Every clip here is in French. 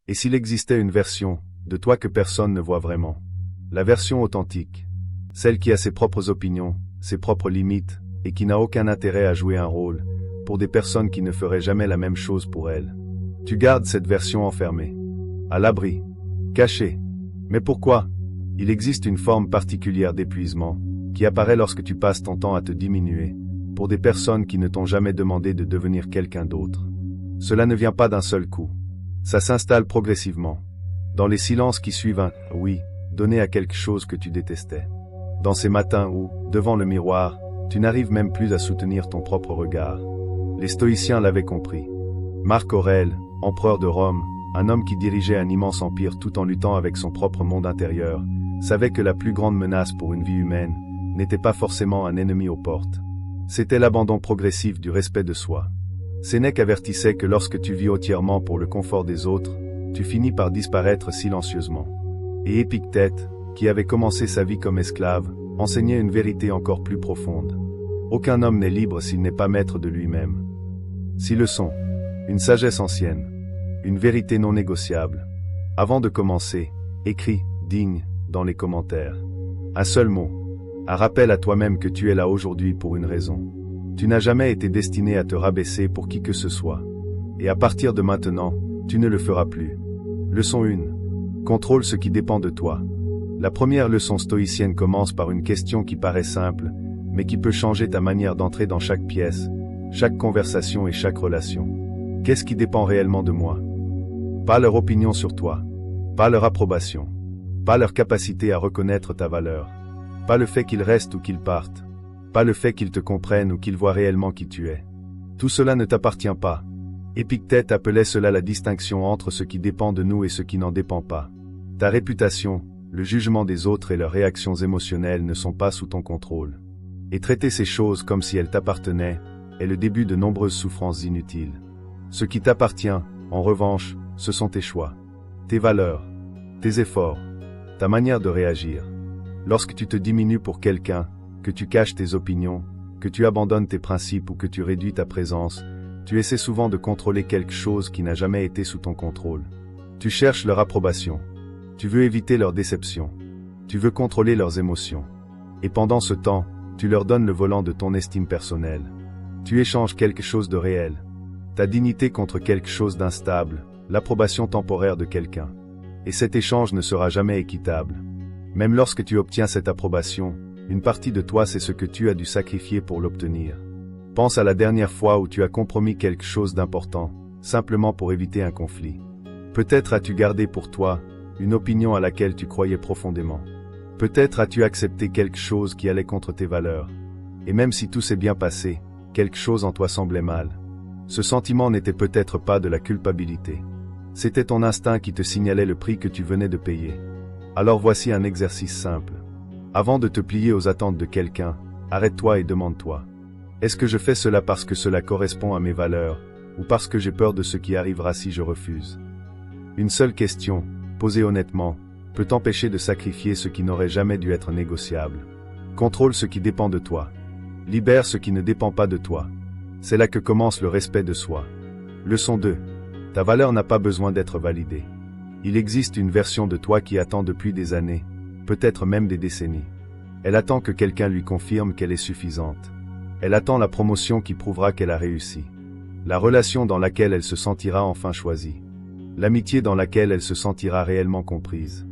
Et s'il existait une version de toi que personne ne voit vraiment? La version authentique. Celle qui a ses propres opinions, ses propres limites, et qui n'a aucun intérêt à jouer un rôle, pour des personnes qui ne feraient jamais la même chose pour elle. Tu gardes cette version enfermée, à l'abri, cachée. Mais pourquoi? Il existe une forme particulière d'épuisement, qui apparaît lorsque tu passes ton temps à te diminuer, pour des personnes qui ne t'ont jamais demandé de devenir quelqu'un d'autre. Cela ne vient pas d'un seul coup. Ça s'installe progressivement. Dans les silences qui suivent un « oui » donné à quelque chose que tu détestais. Dans ces matins où, devant le miroir, tu n'arrives même plus à soutenir ton propre regard. Les stoïciens l'avaient compris. Marc Aurèle, empereur de Rome, un homme qui dirigeait un immense empire tout en luttant avec son propre monde intérieur, savait que la plus grande menace pour une vie humaine n'était pas forcément un ennemi aux portes. C'était l'abandon progressif du respect de soi. Sénèque avertissait que lorsque tu vis entièrement pour le confort des autres, tu finis par disparaître silencieusement. Et Épictète, qui avait commencé sa vie comme esclave, enseignait une vérité encore plus profonde. Aucun homme n'est libre s'il n'est pas maître de lui-même. Si leçon, une sagesse ancienne, une vérité non négociable. Avant de commencer, écris « digne » dans les commentaires. Un seul mot. Un rappel à toi-même que tu es là aujourd'hui pour une raison. Tu n'as jamais été destiné à te rabaisser pour qui que ce soit. Et à partir de maintenant, tu ne le feras plus. Leçon 1. Contrôle ce qui dépend de toi. La première leçon stoïcienne commence par une question qui paraît simple, mais qui peut changer ta manière d'entrer dans chaque pièce, chaque conversation et chaque relation. Qu'est-ce qui dépend réellement de moi? Pas leur opinion sur toi, pas leur approbation, pas leur capacité à reconnaître ta valeur, pas le fait qu'ils restent ou qu'ils partent, pas le fait qu'ils te comprennent ou qu'ils voient réellement qui tu es. Tout cela ne t'appartient pas. Épictète appelait cela la distinction entre ce qui dépend de nous et ce qui n'en dépend pas. Ta réputation, le jugement des autres et leurs réactions émotionnelles ne sont pas sous ton contrôle. Et traiter ces choses comme si elles t'appartenaient est le début de nombreuses souffrances inutiles. Ce qui t'appartient, en revanche, ce sont tes choix, tes valeurs, tes efforts, ta manière de réagir. Lorsque tu te diminues pour quelqu'un, que tu caches tes opinions, que tu abandonnes tes principes ou que tu réduis ta présence, tu essaies souvent de contrôler quelque chose qui n'a jamais été sous ton contrôle. Tu cherches leur approbation. Tu veux éviter leur déception. Tu veux contrôler leurs émotions. Et pendant ce temps, tu leur donnes le volant de ton estime personnelle. Tu échanges quelque chose de réel. Ta dignité contre quelque chose d'instable, l'approbation temporaire de quelqu'un. Et cet échange ne sera jamais équitable. Même lorsque tu obtiens cette approbation, une partie de toi sait ce que tu as dû sacrifier pour l'obtenir. Pense à la dernière fois où tu as compromis quelque chose d'important, simplement pour éviter un conflit. Peut-être as-tu gardé pour toi une opinion à laquelle tu croyais profondément. Peut-être as-tu accepté quelque chose qui allait contre tes valeurs. Et même si tout s'est bien passé, quelque chose en toi semblait mal. Ce sentiment n'était peut-être pas de la culpabilité. C'était ton instinct qui te signalait le prix que tu venais de payer. Alors voici un exercice simple. Avant de te plier aux attentes de quelqu'un, arrête-toi et demande-toi. Est-ce que je fais cela parce que cela correspond à mes valeurs, ou parce que j'ai peur de ce qui arrivera si je refuse? Une seule question, posée honnêtement, peut t'empêcher de sacrifier ce qui n'aurait jamais dû être négociable. Contrôle ce qui dépend de toi. Libère ce qui ne dépend pas de toi. C'est là que commence le respect de soi. Leçon 2. Ta valeur n'a pas besoin d'être validée. Il existe une version de toi qui attend depuis des années, peut-être même des décennies. Elle attend que quelqu'un lui confirme qu'elle est suffisante. Elle attend la promotion qui prouvera qu'elle a réussi. La relation dans laquelle elle se sentira enfin choisie. L'amitié dans laquelle elle se sentira réellement comprise.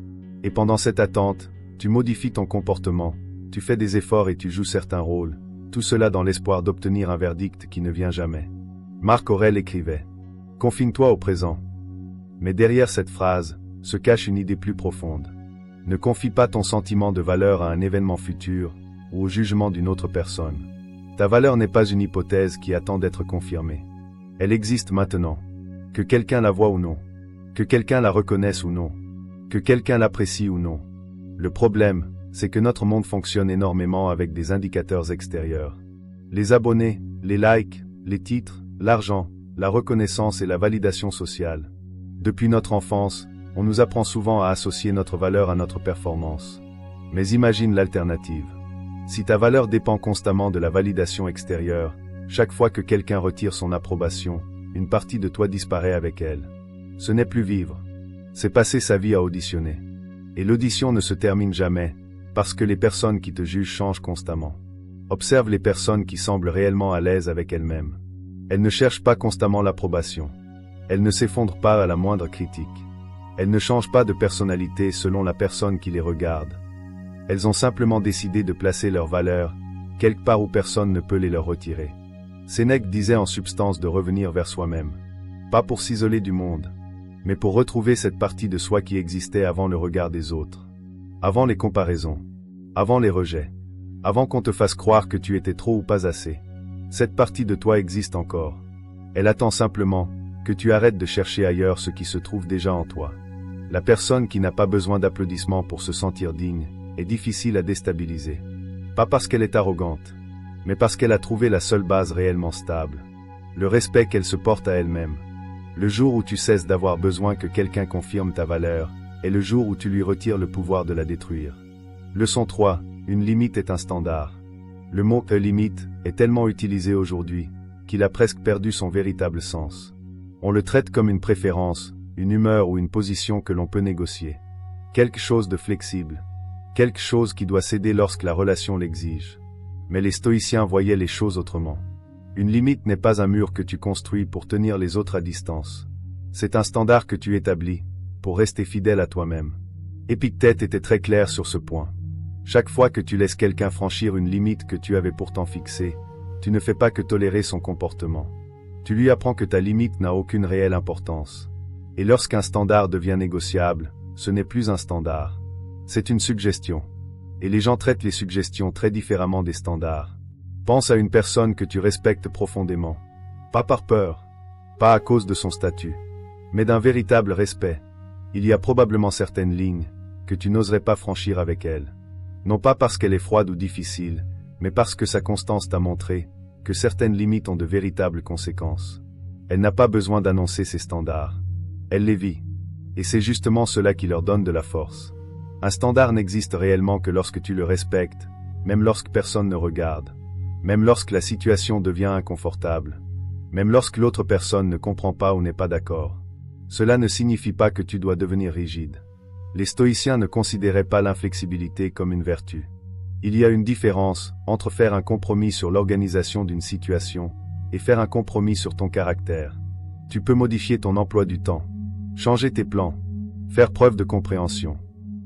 Et pendant cette attente, tu modifies ton comportement, tu fais des efforts et tu joues certains rôles, tout cela dans l'espoir d'obtenir un verdict qui ne vient jamais. Marc Aurèle écrivait « Confine-toi au présent ». Mais derrière cette phrase, se cache une idée plus profonde. Ne confie pas ton sentiment de valeur à un événement futur, ou au jugement d'une autre personne. Ta valeur n'est pas une hypothèse qui attend d'être confirmée. Elle existe maintenant. Que quelqu'un la voie ou non. Que quelqu'un la reconnaisse ou non. Que quelqu'un l'apprécie ou non. Le problème, c'est que notre monde fonctionne énormément avec des indicateurs extérieurs. Les abonnés, les likes, les titres, l'argent, la reconnaissance et la validation sociale. Depuis notre enfance, on nous apprend souvent à associer notre valeur à notre performance. Mais imagine l'alternative. Si ta valeur dépend constamment de la validation extérieure, chaque fois que quelqu'un retire son approbation, une partie de toi disparaît avec elle. Ce n'est plus vivre. c'est passer sa vie à auditionner. Et l'audition ne se termine jamais, parce que les personnes qui te jugent changent constamment. Observe les personnes qui semblent réellement à l'aise avec elles-mêmes. Elles ne cherchent pas constamment l'approbation. Elles ne s'effondrent pas à la moindre critique. Elles ne changent pas de personnalité selon la personne qui les regarde. Elles ont simplement décidé de placer leurs valeurs quelque part où personne ne peut les leur retirer. Sénèque disait en substance de revenir vers soi-même. Pas pour s'isoler du monde, mais pour retrouver cette partie de soi qui existait avant le regard des autres. Avant les comparaisons. Avant les rejets. Avant qu'on te fasse croire que tu étais trop ou pas assez. Cette partie de toi existe encore. Elle attend simplement que tu arrêtes de chercher ailleurs ce qui se trouve déjà en toi. La personne qui n'a pas besoin d'applaudissements pour se sentir digne est difficile à déstabiliser. Pas parce qu'elle est arrogante, mais parce qu'elle a trouvé la seule base réellement stable. Le respect qu'elle se porte à elle-même. Le jour où tu cesses d'avoir besoin que quelqu'un confirme ta valeur, est le jour où tu lui retires le pouvoir de la détruire. Leçon 3, une limite est un standard. Le mot « limite » est tellement utilisé aujourd'hui, qu'il a presque perdu son véritable sens. On le traite comme une préférence, une humeur ou une position que l'on peut négocier. Quelque chose de flexible. Quelque chose qui doit céder lorsque la relation l'exige. Mais les stoïciens voyaient les choses autrement. Une limite n'est pas un mur que tu construis pour tenir les autres à distance. C'est un standard que tu établis, pour rester fidèle à toi-même. Épictète était très clair sur ce point. Chaque fois que tu laisses quelqu'un franchir une limite que tu avais pourtant fixée, tu ne fais pas que tolérer son comportement. Tu lui apprends que ta limite n'a aucune réelle importance. Et lorsqu'un standard devient négociable, ce n'est plus un standard. C'est une suggestion. Et les gens traitent les suggestions très différemment des standards. Pense à une personne que tu respectes profondément. Pas par peur, pas à cause de son statut, mais d'un véritable respect. Il y a probablement certaines lignes que tu n'oserais pas franchir avec elle. Non pas parce qu'elle est froide ou difficile, mais parce que sa constance t'a montré que certaines limites ont de véritables conséquences. Elle n'a pas besoin d'annoncer ses standards. Elle les vit. Et c'est justement cela qui leur donne de la force. Un standard n'existe réellement que lorsque tu le respectes, même lorsque personne ne regarde, même lorsque la situation devient inconfortable, même lorsque l'autre personne ne comprend pas ou n'est pas d'accord. Cela ne signifie pas que tu dois devenir rigide. Les stoïciens ne considéraient pas l'inflexibilité comme une vertu. Il y a une différence entre faire un compromis sur l'organisation d'une situation et faire un compromis sur ton caractère. Tu peux modifier ton emploi du temps, changer tes plans, faire preuve de compréhension,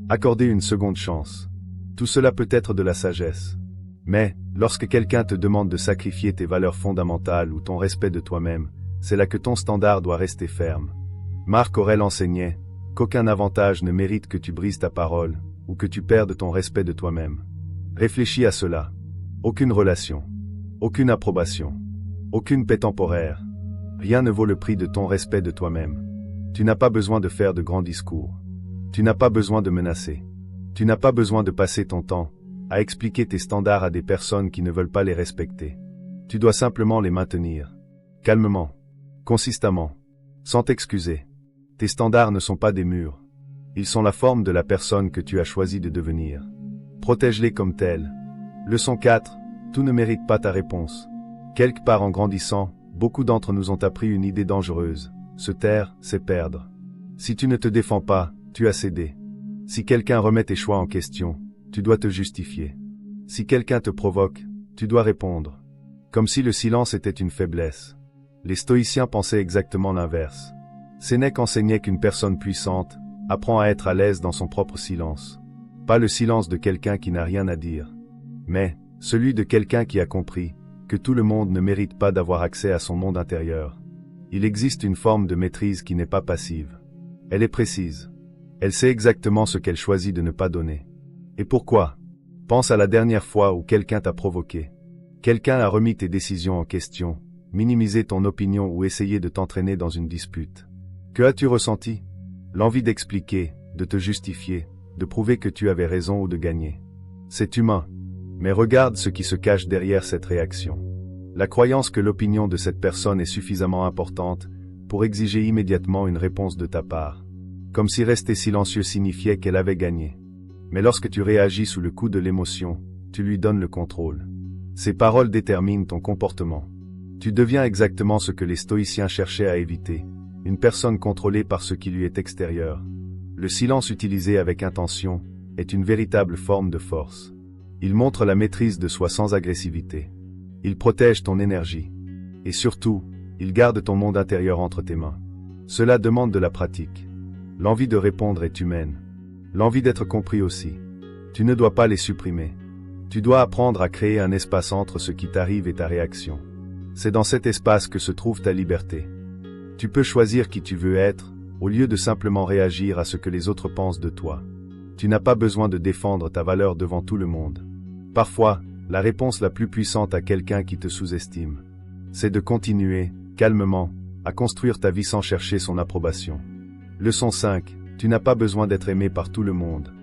accorder une seconde chance. Tout cela peut être de la sagesse. Mais, lorsque quelqu'un te demande de sacrifier tes valeurs fondamentales ou ton respect de toi-même, c'est là que ton standard doit rester ferme. Marc Aurèle enseignait qu'aucun avantage ne mérite que tu brises ta parole ou que tu perdes ton respect de toi-même. Réfléchis à cela. Aucune relation, aucune approbation, aucune paix temporaire. Rien ne vaut le prix de ton respect de toi-même. Tu n'as pas besoin de faire de grands discours. Tu n'as pas besoin de menacer. Tu n'as pas besoin de passer ton temps à expliquer tes standards à des personnes qui ne veulent pas les respecter. Tu dois simplement les maintenir. Calmement. Consistamment. Sans t'excuser. Tes standards ne sont pas des murs. Ils sont la forme de la personne que tu as choisi de devenir. Protège-les comme tels. Leçon 4. Tout ne mérite pas ta réponse. Quelque part en grandissant, beaucoup d'entre nous ont appris une idée dangereuse. Se taire, c'est perdre. Si tu ne te défends pas, tu as cédé. Si quelqu'un remet tes choix en question, tu dois te justifier. Si quelqu'un te provoque, tu dois répondre. Comme si le silence était une faiblesse. Les stoïciens pensaient exactement l'inverse. Sénèque enseignait qu'une personne puissante apprend à être à l'aise dans son propre silence. Pas le silence de quelqu'un qui n'a rien à dire, mais celui de quelqu'un qui a compris que tout le monde ne mérite pas d'avoir accès à son monde intérieur. Il existe une forme de maîtrise qui n'est pas passive. Elle est précise. Elle sait exactement ce qu'elle choisit de ne pas donner. Et pourquoi? Pense à la dernière fois où quelqu'un t'a provoqué. Quelqu'un a remis tes décisions en question, minimisé ton opinion ou essayé de t'entraîner dans une dispute. Que as-tu ressenti? L'envie d'expliquer, de te justifier, de prouver que tu avais raison ou de gagner. C'est humain. Mais regarde ce qui se cache derrière cette réaction. La croyance que l'opinion de cette personne est suffisamment importante pour exiger immédiatement une réponse de ta part. Comme si rester silencieux signifiait qu'elle avait gagné. Mais lorsque tu réagis sous le coup de l'émotion, tu lui donnes le contrôle. Ces paroles déterminent ton comportement. Tu deviens exactement ce que les stoïciens cherchaient à éviter, une personne contrôlée par ce qui lui est extérieur. Le silence utilisé avec intention est une véritable forme de force. Il montre la maîtrise de soi sans agressivité. Il protège ton énergie. Et surtout, il garde ton monde intérieur entre tes mains. Cela demande de la pratique. L'envie de répondre est humaine. L'envie d'être compris aussi. Tu ne dois pas les supprimer. Tu dois apprendre à créer un espace entre ce qui t'arrive et ta réaction. C'est dans cet espace que se trouve ta liberté. Tu peux choisir qui tu veux être, au lieu de simplement réagir à ce que les autres pensent de toi. Tu n'as pas besoin de défendre ta valeur devant tout le monde. Parfois, la réponse la plus puissante à quelqu'un qui te sous-estime, c'est de continuer, calmement, à construire ta vie sans chercher son approbation. Leçon 5. Tu n'as pas besoin d'être aimé par tout le monde.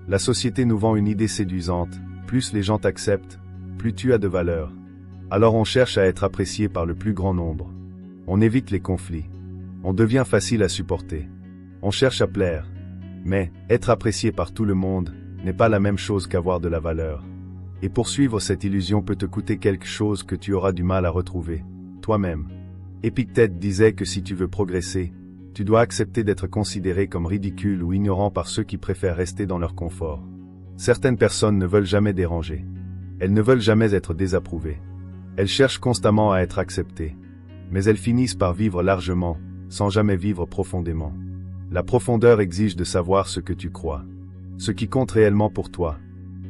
La société nous vend une idée séduisante. Plus les gens t'acceptent, plus tu as de valeur. Alors on cherche à être apprécié par le plus grand nombre. On évite les conflits. On devient facile à supporter. On cherche à plaire. Mais, être apprécié par tout le monde n'est pas la même chose qu'avoir de la valeur. Et poursuivre cette illusion peut te coûter quelque chose que tu auras du mal à retrouver, toi-même. Épictète disait que si tu veux progresser, tu dois accepter d'être considéré comme ridicule ou ignorant par ceux qui préfèrent rester dans leur confort. Certaines personnes ne veulent jamais déranger. Elles ne veulent jamais être désapprouvées. Elles cherchent constamment à être acceptées. Mais elles finissent par vivre largement, sans jamais vivre profondément. La profondeur exige de savoir ce que tu crois, ce qui compte réellement pour toi,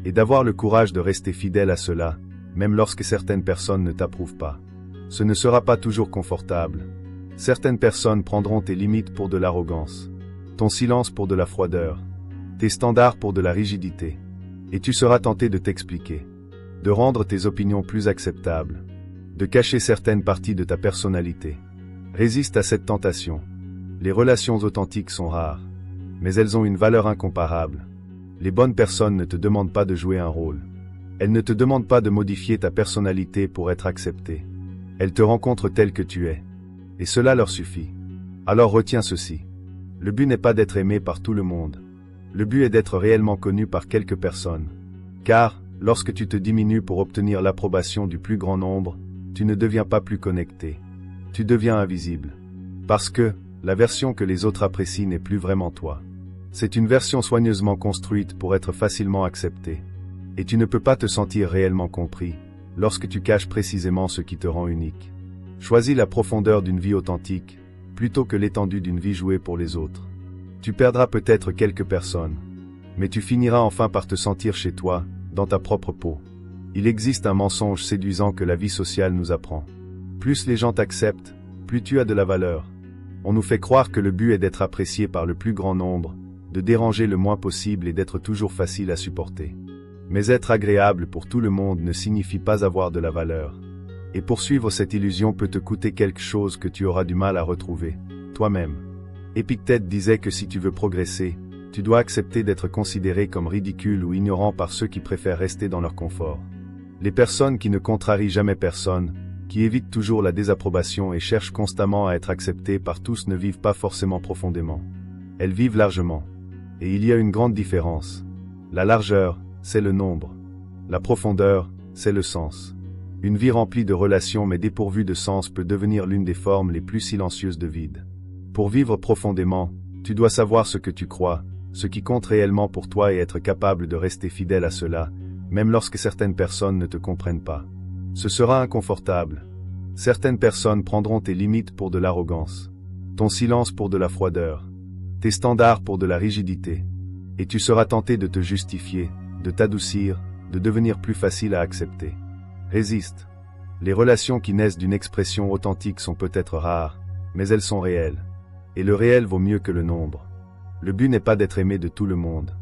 et d'avoir le courage de rester fidèle à cela, même lorsque certaines personnes ne t'approuvent pas. Ce ne sera pas toujours confortable. Certaines personnes prendront tes limites pour de l'arrogance, ton silence pour de la froideur, tes standards pour de la rigidité. Et tu seras tenté de t'expliquer, de rendre tes opinions plus acceptables, de cacher certaines parties de ta personnalité. Résiste à cette tentation. Les relations authentiques sont rares, mais elles ont une valeur incomparable. Les bonnes personnes ne te demandent pas de jouer un rôle. Elles ne te demandent pas de modifier ta personnalité pour être acceptée. Elles te rencontrent tel que tu es. Et cela leur suffit. Alors retiens ceci. Le but n'est pas d'être aimé par tout le monde. Le but est d'être réellement connu par quelques personnes. Car, lorsque tu te diminues pour obtenir l'approbation du plus grand nombre, tu ne deviens pas plus connecté. Tu deviens invisible. Parce que, la version que les autres apprécient n'est plus vraiment toi. C'est une version soigneusement construite pour être facilement acceptée. Et tu ne peux pas te sentir réellement compris, lorsque tu caches précisément ce qui te rend unique. Choisis la profondeur d'une vie authentique, plutôt que l'étendue d'une vie jouée pour les autres. Tu perdras peut-être quelques personnes, mais tu finiras enfin par te sentir chez toi, dans ta propre peau. Il existe un mensonge séduisant que la vie sociale nous apprend. Plus les gens t'acceptent, plus tu as de la valeur. On nous fait croire que le but est d'être apprécié par le plus grand nombre, de déranger le moins possible et d'être toujours facile à supporter. Mais être agréable pour tout le monde ne signifie pas avoir de la valeur. Et poursuivre cette illusion peut te coûter quelque chose que tu auras du mal à retrouver, toi-même. Épictète disait que si tu veux progresser, tu dois accepter d'être considéré comme ridicule ou ignorant par ceux qui préfèrent rester dans leur confort. Les personnes qui ne contrarient jamais personne, qui évitent toujours la désapprobation et cherchent constamment à être acceptées par tous ne vivent pas forcément profondément. Elles vivent largement. Et il y a une grande différence. La largeur, c'est le nombre. La profondeur, c'est le sens. Une vie remplie de relations mais dépourvue de sens peut devenir l'une des formes les plus silencieuses de vide. Pour vivre profondément, tu dois savoir ce que tu crois, ce qui compte réellement pour toi et être capable de rester fidèle à cela, même lorsque certaines personnes ne te comprennent pas. Ce sera inconfortable. Certaines personnes prendront tes limites pour de l'arrogance, ton silence pour de la froideur, tes standards pour de la rigidité. Et tu seras tenté de te justifier, de t'adoucir, de devenir plus facile à accepter. Résiste. Les relations qui naissent d'une expression authentique sont peut-être rares, mais elles sont réelles. Et le réel vaut mieux que le nombre. Le but n'est pas d'être aimé de tout le monde.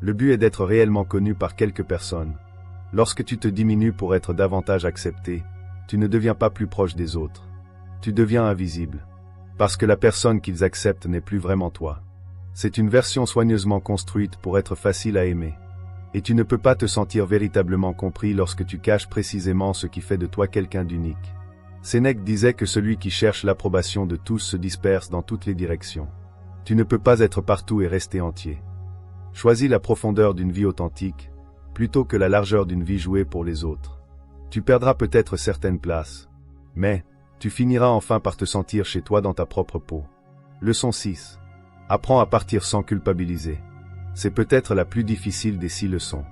Le but est d'être réellement connu par quelques personnes. Lorsque tu te diminues pour être davantage accepté, tu ne deviens pas plus proche des autres. Tu deviens invisible. Parce que la personne qu'ils acceptent n'est plus vraiment toi. C'est une version soigneusement construite pour être facile à aimer. Et tu ne peux pas te sentir véritablement compris lorsque tu caches précisément ce qui fait de toi quelqu'un d'unique. Sénèque disait que celui qui cherche l'approbation de tous se disperse dans toutes les directions. Tu ne peux pas être partout et rester entier. Choisis la profondeur d'une vie authentique, plutôt que la largeur d'une vie jouée pour les autres. Tu perdras peut-être certaines places, mais tu finiras enfin par te sentir chez toi dans ta propre peau. Leçon 6. Apprends à partir sans culpabiliser. C'est peut-être la plus difficile des 6 leçons.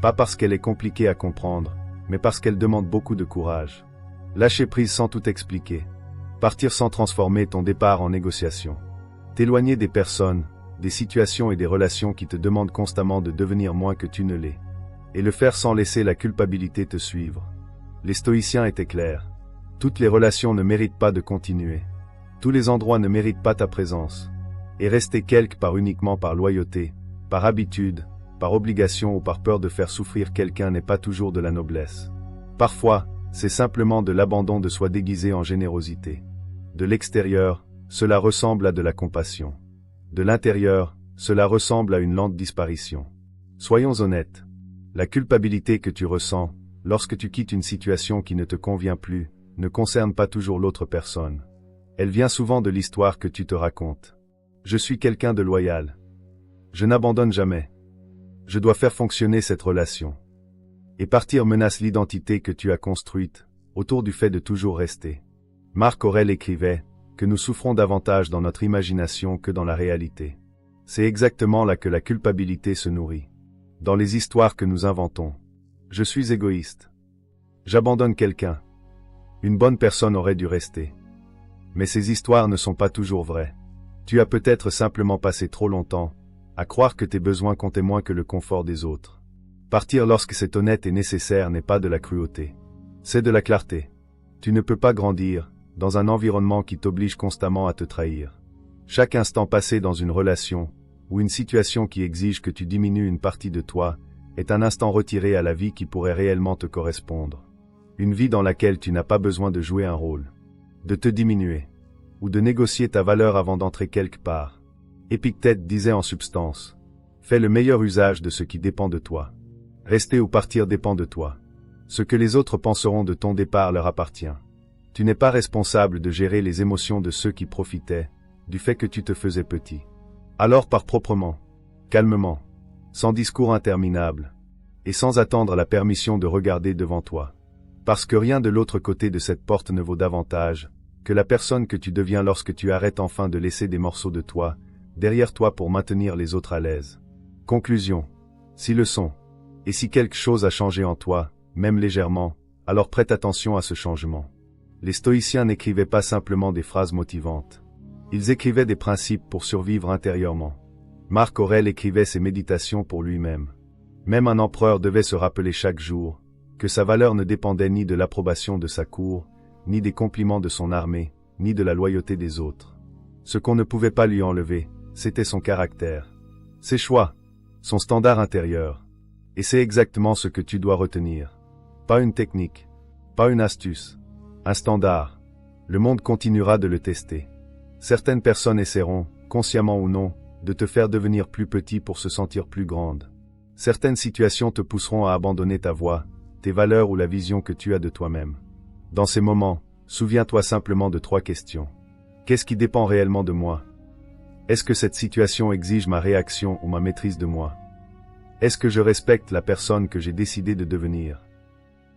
Pas parce qu'elle est compliquée à comprendre, mais parce qu'elle demande beaucoup de courage. Lâcher prise sans tout expliquer. Partir sans transformer ton départ en négociation. T'éloigner des personnes, des situations et des relations qui te demandent constamment de devenir moins que tu ne l'es. Et le faire sans laisser la culpabilité te suivre. Les stoïciens étaient clairs. Toutes les relations ne méritent pas de continuer. Tous les endroits ne méritent pas ta présence. Et rester quelque part uniquement par loyauté, par habitude, par obligation ou par peur de faire souffrir quelqu'un n'est pas toujours de la noblesse. Parfois, c'est simplement de l'abandon de soi déguisé en générosité. De l'extérieur, cela ressemble à de la compassion. De l'intérieur, cela ressemble à une lente disparition. Soyons honnêtes. La culpabilité que tu ressens, lorsque tu quittes une situation qui ne te convient plus, ne concerne pas toujours l'autre personne. Elle vient souvent de l'histoire que tu te racontes. Je suis quelqu'un de loyal. Je n'abandonne jamais. Je dois faire fonctionner cette relation. Et partir menace l'identité que tu as construite, autour du fait de toujours rester. Marc Aurèle écrivait que nous souffrons davantage dans notre imagination que dans la réalité. C'est exactement là que la culpabilité se nourrit. Dans les histoires que nous inventons. Je suis égoïste. J'abandonne quelqu'un. Une bonne personne aurait dû rester. Mais ces histoires ne sont pas toujours vraies. Tu as peut-être simplement passé trop longtemps à croire que tes besoins comptaient moins que le confort des autres. Partir lorsque c'est honnête et nécessaire n'est pas de la cruauté. C'est de la clarté. Tu ne peux pas grandir dans un environnement qui t'oblige constamment à te trahir. Chaque instant passé dans une relation ou une situation qui exige que tu diminues une partie de toi est un instant retiré à la vie qui pourrait réellement te correspondre. Une vie dans laquelle tu n'as pas besoin de jouer un rôle, de te diminuer, ou de négocier ta valeur avant d'entrer quelque part. Épictète disait en substance, fais le meilleur usage de ce qui dépend de toi. Rester ou partir dépend de toi. Ce que les autres penseront de ton départ leur appartient. Tu n'es pas responsable de gérer les émotions de ceux qui profitaient du fait que tu te faisais petit. Alors pars proprement, calmement, sans discours interminable, et sans attendre la permission de regarder devant toi. Parce que rien de l'autre côté de cette porte ne vaut davantage que la personne que tu deviens lorsque tu arrêtes enfin de laisser des morceaux de toi derrière toi pour maintenir les autres à l'aise. Conclusion. Si le son, et si quelque chose a changé en toi, même légèrement, alors prête attention à ce changement. Les stoïciens n'écrivaient pas simplement des phrases motivantes. Ils écrivaient des principes pour survivre intérieurement. Marc Aurèle écrivait ses méditations pour lui-même. Même un empereur devait se rappeler chaque jour que sa valeur ne dépendait ni de l'approbation de sa cour, ni des compliments de son armée, ni de la loyauté des autres. Ce qu'on ne pouvait pas lui enlever, c'était son caractère, ses choix, son standard intérieur. Et c'est exactement ce que tu dois retenir. Pas une technique, pas une astuce, un standard. Le monde continuera de le tester. Certaines personnes essaieront, consciemment ou non, de te faire devenir plus petit pour se sentir plus grande. Certaines situations te pousseront à abandonner ta voix, tes valeurs ou la vision que tu as de toi-même. Dans ces moments, souviens-toi simplement de 3 questions. Qu'est-ce qui dépend réellement de moi? Est-ce que cette situation exige ma réaction ou ma maîtrise de moi? Est-ce que je respecte la personne que j'ai décidé de devenir?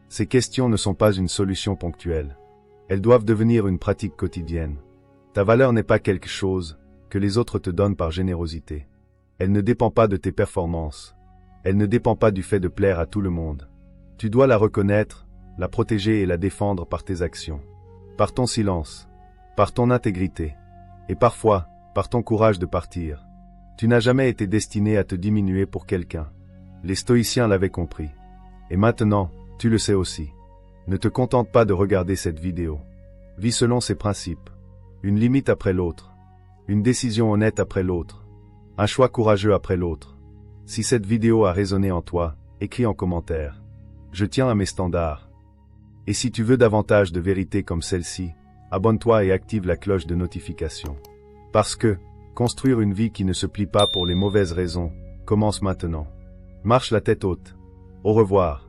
Ces questions ne sont pas une solution ponctuelle. Elles doivent devenir une pratique quotidienne. Ta valeur n'est pas quelque chose que les autres te donnent par générosité. Elle ne dépend pas de tes performances. Elle ne dépend pas du fait de plaire à tout le monde. Tu dois la reconnaître, la protéger et la défendre par tes actions. Par ton silence. Par ton intégrité. Et parfois, par ton courage de partir. Tu n'as jamais été destiné à te diminuer pour quelqu'un. Les stoïciens l'avaient compris. Et maintenant, tu le sais aussi. Ne te contente pas de regarder cette vidéo. Vis selon ses principes. Une limite après l'autre. Une décision honnête après l'autre. Un choix courageux après l'autre. Si cette vidéo a résonné en toi, écris en commentaire. Je tiens à mes standards. Et si tu veux davantage de vérité comme celle-ci, abonne-toi et active la cloche de notification. Parce que, construire une vie qui ne se plie pas pour les mauvaises raisons, commence maintenant. Marche la tête haute. Au revoir.